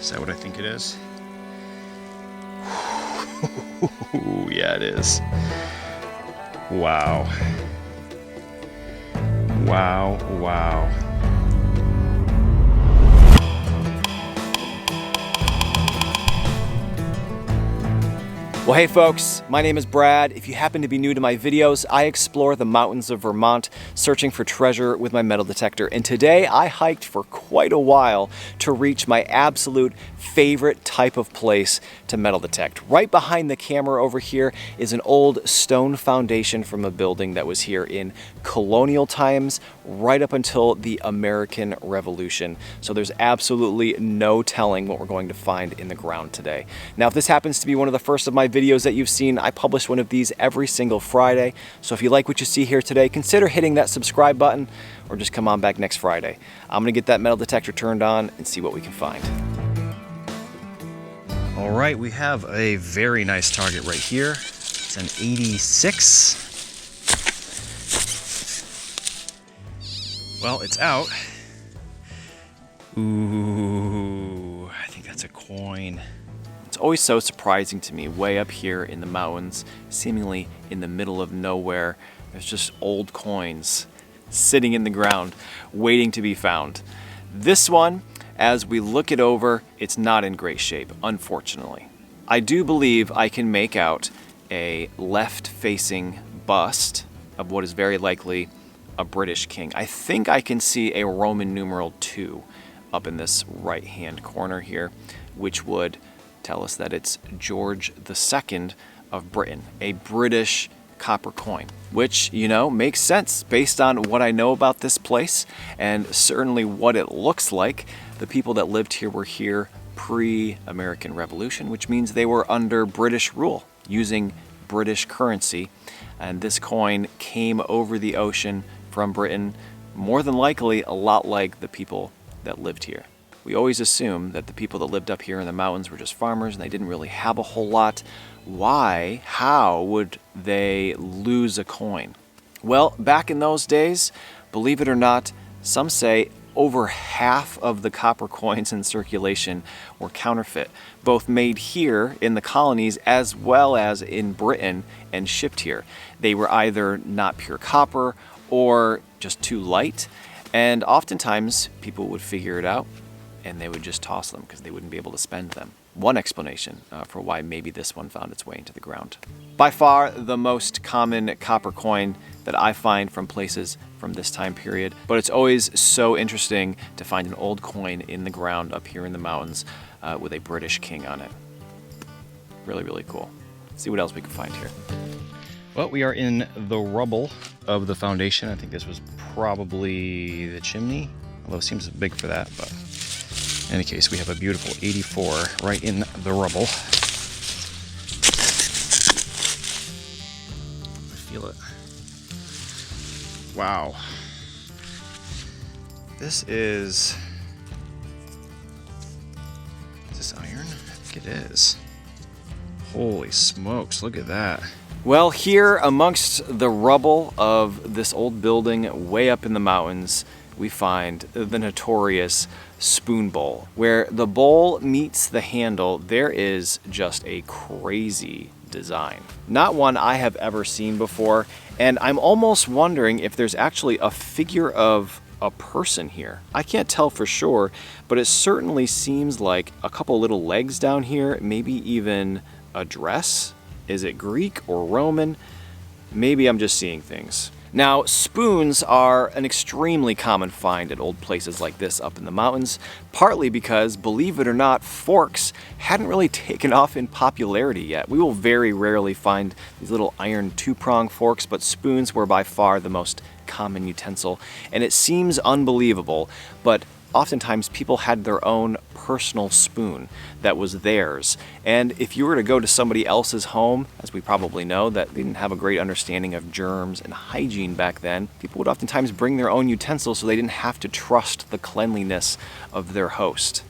Is that what I think it is? Yeah, it is. Wow. Wow, wow. Well, hey folks, my name is Brad. If you happen to be new to my videos, I explore the mountains of Vermont searching for treasure with my metal detector. And today I hiked for quite a while to reach my absolute favorite type of place to metal detect. Right behind the camera over here is an old stone foundation from a building that was here in colonial times, right up until the American Revolution. So there's absolutely no telling what we're going to find in the ground today. Now, if this happens to be one of the first of my videos that you've seen, I publish one of these every single Friday. So if you like what you see here today, consider hitting that subscribe button or just come on back next Friday. I'm gonna get that metal detector turned on and see what we can find. All right, we have a very nice target right here. It's an 86. Well, it's out. Ooh, I think that's a coin. It's always so surprising to me, way up here in the mountains, seemingly in the middle of nowhere, there's just old coins sitting in the ground, waiting to be found. This one, as we look it over, it's not in great shape, unfortunately. I do believe I can make out a left-facing bust of what is very likely a British king. I think I can see a Roman numeral 2 up in this right-hand corner here, which would tell us that it's George II of Britain, a British copper coin, which, you know, makes sense based on what I know about this place and certainly what it looks like. The people that lived here were here pre-American Revolution, which means they were under British rule, using British currency. And this coin came over the ocean from Britain, more than likely a lot like the people that lived here. We always assume that the people that lived up here in the mountains were just farmers and they didn't really have a whole lot. Why? How would they lose a coin? Well, back in those days, believe it or not, some say over half of the copper coins in circulation were counterfeit, both made here in the colonies as well as in Britain and shipped here. They were either not pure copper or just too light, and oftentimes people would figure it out and they would just toss them because they wouldn't be able to spend them. One explanation for why maybe this one found its way into the ground. By far the most common copper coin that I find from places from this time period, but it's always so interesting to find an old coin in the ground up here in the mountains with a British king on it. Really, really cool. Let's see what else we can find here. Well, we are in the rubble of the foundation. I think this was probably the chimney, although it seems big for that, but in any case, we have a beautiful 84 right in the rubble. I feel it. Wow. This is this iron? I think it is. Holy smokes, look at that. Well, here amongst the rubble of this old building way up in the mountains, we find the notorious spoon bowl. Where the bowl meets the handle, there is just a crazy design. Not one I have ever seen before, and I'm almost wondering if there's actually a figure of a person here. I can't tell for sure, but it certainly seems like a couple little legs down here, maybe even a dress. Is it Greek or Roman? Maybe I'm just seeing things. Now, spoons are an extremely common find at old places like this up in the mountains, partly because, believe it or not, forks hadn't really taken off in popularity yet. We will very rarely find these little iron two-prong forks, but spoons were by far the most common utensil. And it seems unbelievable, but oftentimes people had their own personal spoon that was theirs. And if you were to go to somebody else's home, as we probably know that they didn't have a great understanding of germs and hygiene back then, people would oftentimes bring their own utensils so they didn't have to trust the cleanliness of their host.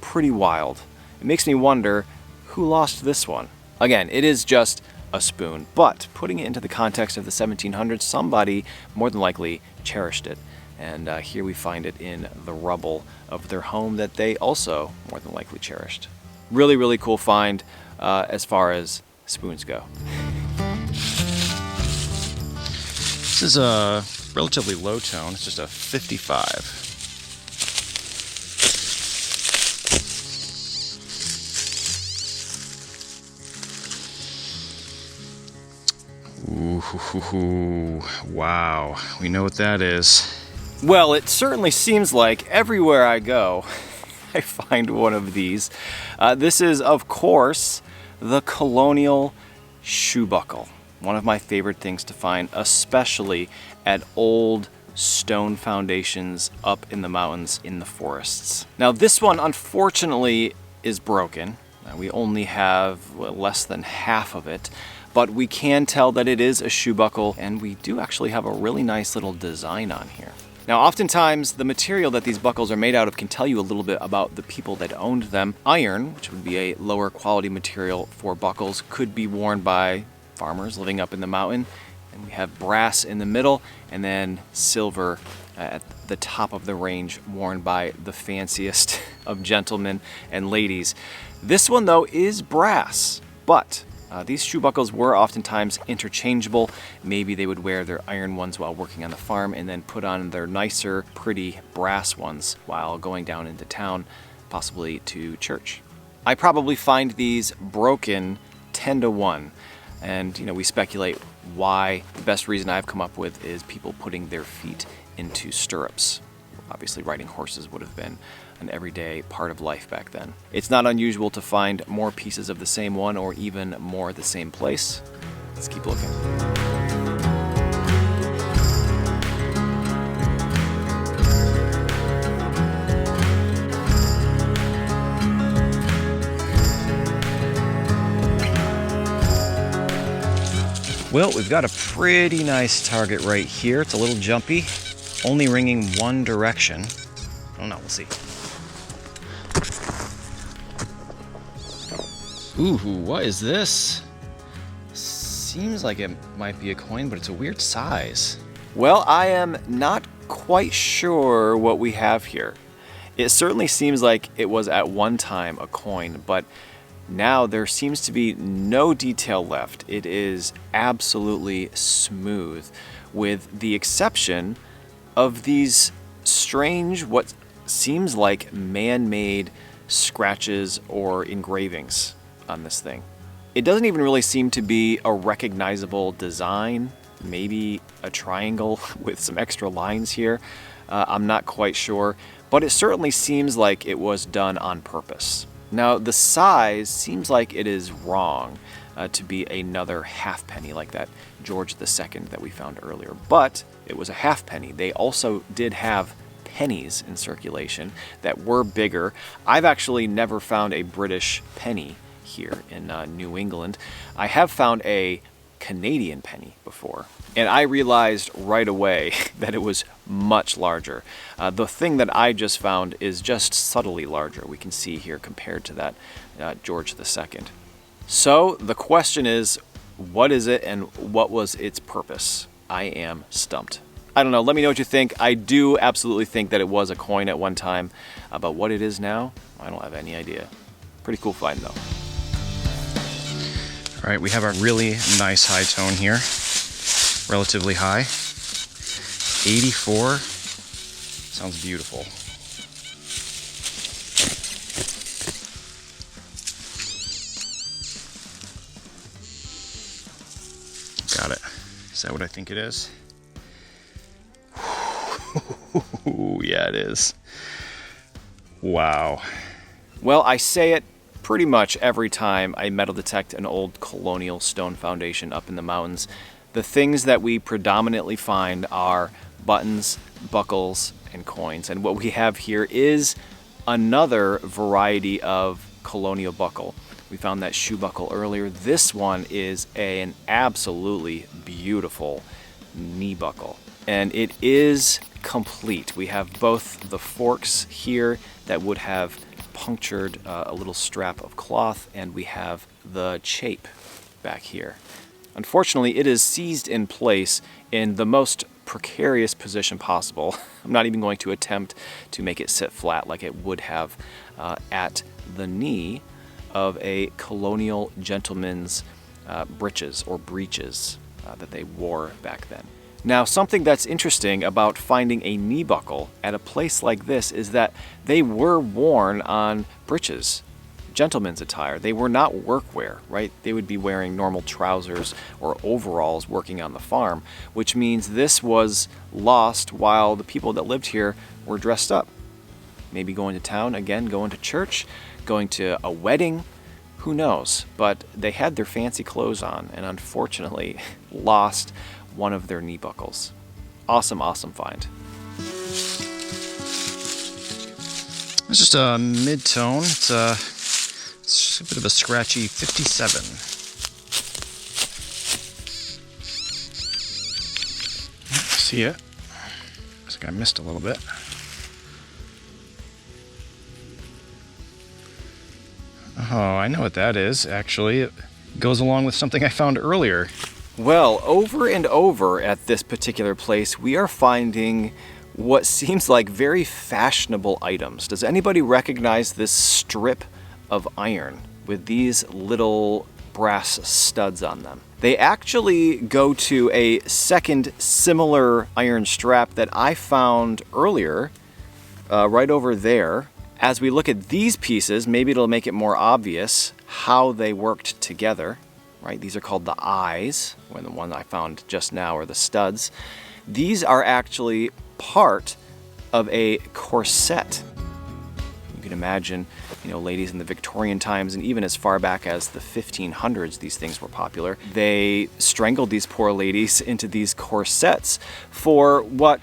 Pretty wild. It makes me wonder who lost this one. Again, it is just a spoon, but putting it into the context of the 1700s, somebody more than likely cherished it. And here we find it in the rubble of their home that they also more than likely cherished. Really, really cool find as far as spoons go. This is a relatively low tone. It's just a 55. Ooh, wow. We know what that is. Well, it certainly seems like everywhere I go, I find one of these. This is, of course, the colonial shoebuckle. One of my favorite things to find, especially at old stone foundations up in the mountains in the forests. Now, this one, unfortunately, is broken. We only have less than half of it, but we can tell that it is a shoebuckle, and we do actually have a really nice little design on here. Now, oftentimes, the material that these buckles are made out of can tell you a little bit about the people that owned them. Iron, which would be a lower quality material for buckles, could be worn by farmers living up in the mountain. And we have brass in the middle, and then silver at the top of the range, worn by the fanciest of gentlemen and ladies. This one, though, is brass, but these shoe buckles were oftentimes interchangeable. Maybe they would wear their iron ones while working on the farm and then put on their nicer, pretty brass ones while going down into town, possibly to church. I probably find these broken 10 to 1. And, we speculate why. The best reason I've come up with is people putting their feet into stirrups. Obviously, riding horses would have been an everyday part of life back then. It's not unusual to find more pieces of the same one or even more at the same place. Let's keep looking. Well, we've got a pretty nice target right here. It's a little jumpy, only ringing one direction. I don't know, we'll see. Ooh, what is this? Seems like it might be a coin, but it's a weird size. Well, I am not quite sure what we have here. It certainly seems like it was at one time a coin, but now there seems to be no detail left. It is absolutely smooth, with the exception of these strange, what seems like man-made scratches or engravings on this thing. It doesn't even really seem to be a recognizable design, maybe a triangle with some extra lines here. I'm not quite sure, but it certainly seems like it was done on purpose. Now, the size seems like it is wrong to be another halfpenny like that George II that we found earlier, but it was a halfpenny. They also did have pennies in circulation that were bigger. I've actually never found a British penny here in New England. I have found a Canadian penny before, and I realized right away that it was much larger. The thing that I just found is just subtly larger. We can see here compared to that George II. So the question is, what is it and what was its purpose? I am stumped. I don't know. Let me know what you think. I do absolutely think that it was a coin at one time, but what it is now, I don't have any idea. Pretty cool find though. All right, we have a really nice high tone here, relatively high. 84, sounds beautiful. Got it. Is that what I think it is? Yeah, it is. Wow. Well, I say it pretty much every time I metal detect an old colonial stone foundation up in the mountains. The things that we predominantly find are buttons, buckles, and coins. And what we have here is another variety of colonial buckle. We found that shoe buckle earlier. This one is an absolutely beautiful kneebuckle. And it is complete. We have both the forks here that would have punctured a little strap of cloth, and we have the chape back here. Unfortunately, it is seized in place in the most precarious position possible. I'm not even going to attempt to make it sit flat like it would have at the knee of a colonial gentleman's breeches or breeches that they wore back then. Now, something that's interesting about finding a knee buckle at a place like this is that they were worn on breeches, gentlemen's attire. They were not workwear, right? They would be wearing normal trousers or overalls working on the farm, which means this was lost while the people that lived here were dressed up. Maybe going to town, again, going to church, going to a wedding, who knows? But they had their fancy clothes on and unfortunately lost one of their knee buckles. Awesome, awesome find. It's just a mid-tone. It's a bit of a scratchy 57. See it? Looks like I missed a little bit. Oh, I know what that is, actually. It goes along with something I found earlier. Well, over and over at this particular place, we are finding what seems like very fashionable items. Does anybody recognize this strip of iron with these little brass studs on them? They actually go to a second similar iron strap that I found earlier, right over there. As we look at these pieces, maybe it'll make it more obvious how they worked together. Right, these are called the eyes, when the one I found just now are the studs. These are actually part of a corset. You can imagine, ladies in the Victorian times and even as far back as the 1500s, these things were popular. They strangled these poor ladies into these corsets for what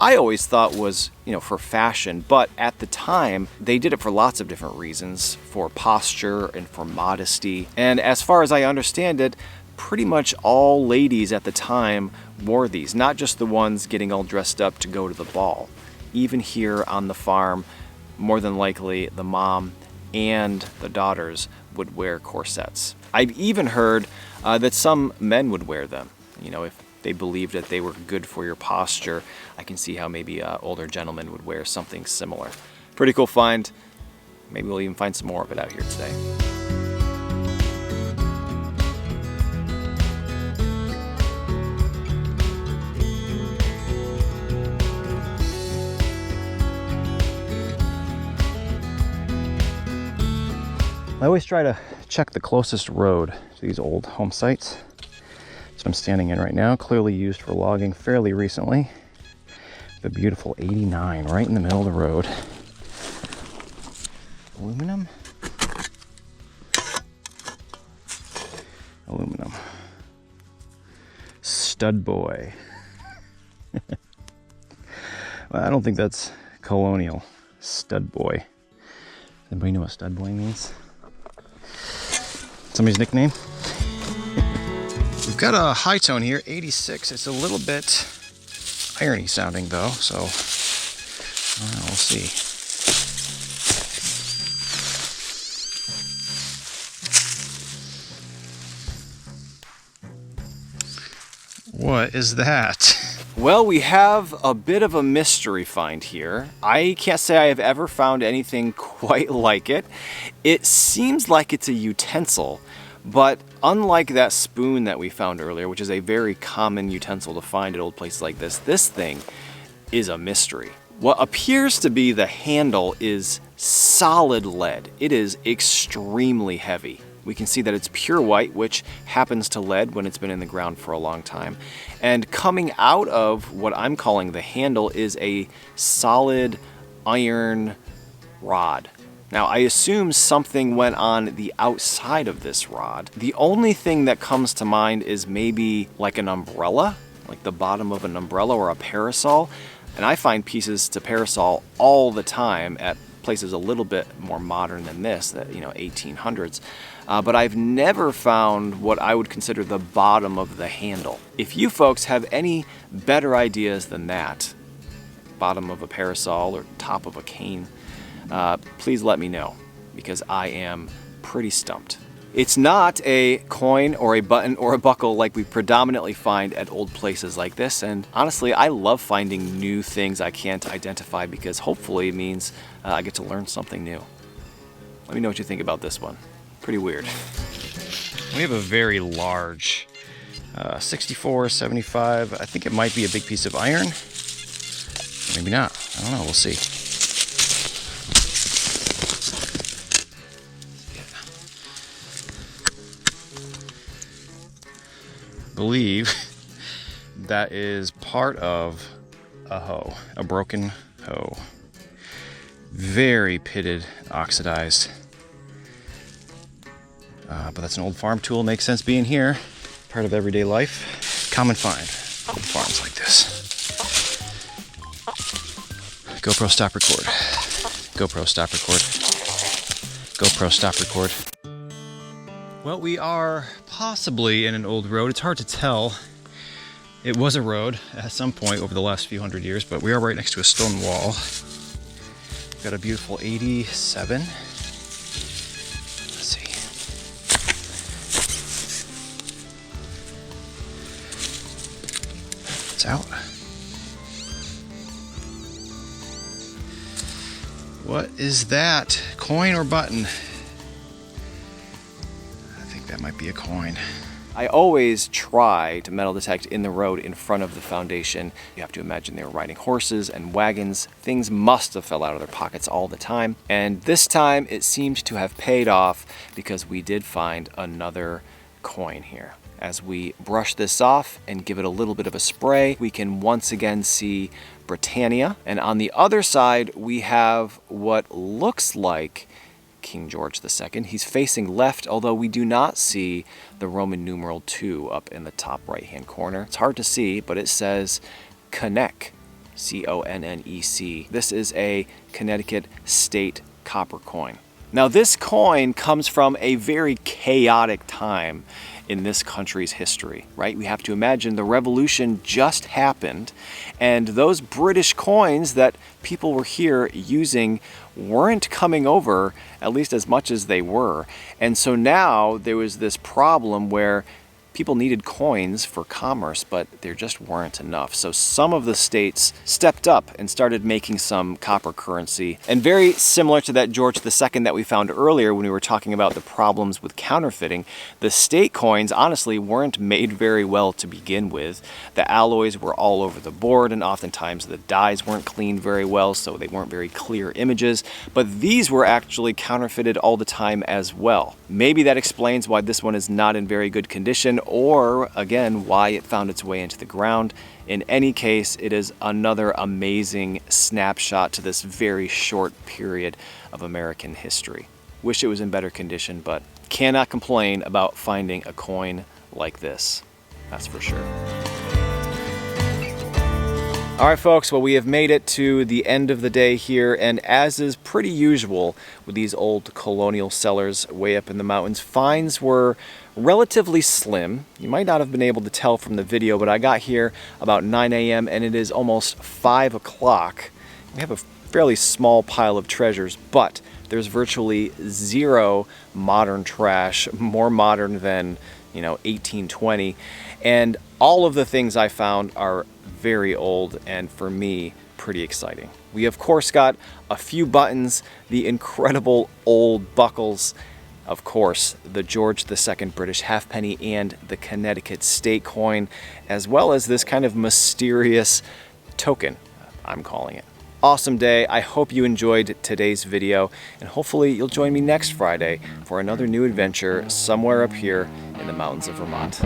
I always thought was, for fashion, but at the time, they did it for lots of different reasons, for posture and for modesty. And as far as I understand it, pretty much all ladies at the time wore these, not just the ones getting all dressed up to go to the ball. Even here on the farm, more than likely, the mom and the daughters would wear corsets. I've even heard that some men would wear them, if they believed that they were good for your posture. I can see how maybe older gentlemen would wear something similar. Pretty cool find. Maybe we'll even find some more of it out here today. I always try to check the closest road to these old home sites. So I'm standing in right now, clearly used for logging fairly recently. The beautiful 89 right in the middle of the road. Aluminum? Aluminum. Studboy. Well, I don't think that's colonial. Studboy. Anybody know what Studboy means? Somebody's nickname? We've got a high tone here, 86. It's a little bit irony sounding though, so we'll see. What is that? Well, we have a bit of a mystery find here. I can't say I have ever found anything quite like it. It seems like it's a utensil, but unlike that spoon that we found earlier, which is a very common utensil to find at old places like this thing is a mystery. What appears to be the handle is solid lead. It is extremely heavy. We can see that it's pure white, which happens to lead when it's been in the ground for a long time. And coming out of what I'm calling the handle is a solid iron rod. Now, I assume something went on the outside of this rod. The only thing that comes to mind is maybe like an umbrella, like the bottom of an umbrella or a parasol. And I find pieces to parasol all the time at places a little bit more modern than this, that 1800s. But I've never found what I would consider the bottom of the handle. If you folks have any better ideas than that, bottom of a parasol or top of a cane, please let me know, because I am pretty stumped. It's not a coin or a button or a buckle like we predominantly find at old places like this, and honestly, I love finding new things I can't identify because hopefully it means I get to learn something new. Let me know what you think about this one. Pretty weird. We have a very large 64, 75. I think it might be a big piece of iron. Maybe not. I don't know. We'll see. Believe that is part of a hoe, a broken hoe. Very pitted, oxidized. But that's an old farm tool, makes sense being here. Part of everyday life. Common find on farms like this. GoPro stop record. GoPro stop record. GoPro stop record. Well, we are possibly in an old road. It's hard to tell. It was a road at some point over the last few hundred years, but we are right next to a stone wall. We've got a beautiful 87. Let's see. It's out. What is that? Coin or button? That might be a coin. I always try to metal detect in the road in front of the foundation. You have to imagine they were riding horses and wagons. Things must have fell out of their pockets all the time. And this time it seemed to have paid off because we did find another coin here. As we brush this off and give it a little bit of a spray, we can once again see Britannia. And on the other side, we have what looks like King George II. He's facing left, although we do not see the Roman numeral 2 up in the top right-hand corner. It's hard to see, but it says Connect, C-O-N-N-E-C. This is a Connecticut state copper coin. Now, this coin comes from a very chaotic time in this country's history, right? We have to imagine the revolution just happened, and those British coins that people were here using weren't coming over, at least as much as they were. And so now there was this problem where people needed coins for commerce, but there just weren't enough. So some of the states stepped up and started making some copper currency. And very similar to that George II that we found earlier when we were talking about the problems with counterfeiting, the state coins honestly weren't made very well to begin with. The alloys were all over the board, and oftentimes the dyes weren't cleaned very well, so they weren't very clear images. But these were actually counterfeited all the time as well. Maybe that explains why this one is not in very good condition, or again, why it found its way into the ground. In any case, it is another amazing snapshot to this very short period of American history. Wish it was in better condition, but cannot complain about finding a coin like this. That's for sure. All right, folks, well, we have made it to the end of the day here, and as is pretty usual with these old colonial cellars way up in the mountains, finds were relatively slim. You might not have been able to tell from the video, but I got here about 9 a.m. and it is almost 5 o'clock. We have a fairly small pile of treasures, but there's virtually zero modern trash, more modern than, 1820. And all of the things I found are very old and, for me, pretty exciting. We of course got a few buttons, the incredible old buckles, of course the George II British halfpenny and the Connecticut state coin, as well as this kind of mysterious token, I'm calling it. Awesome day. I hope you enjoyed today's video, and hopefully you'll join me next Friday for another new adventure somewhere up here in the mountains of Vermont.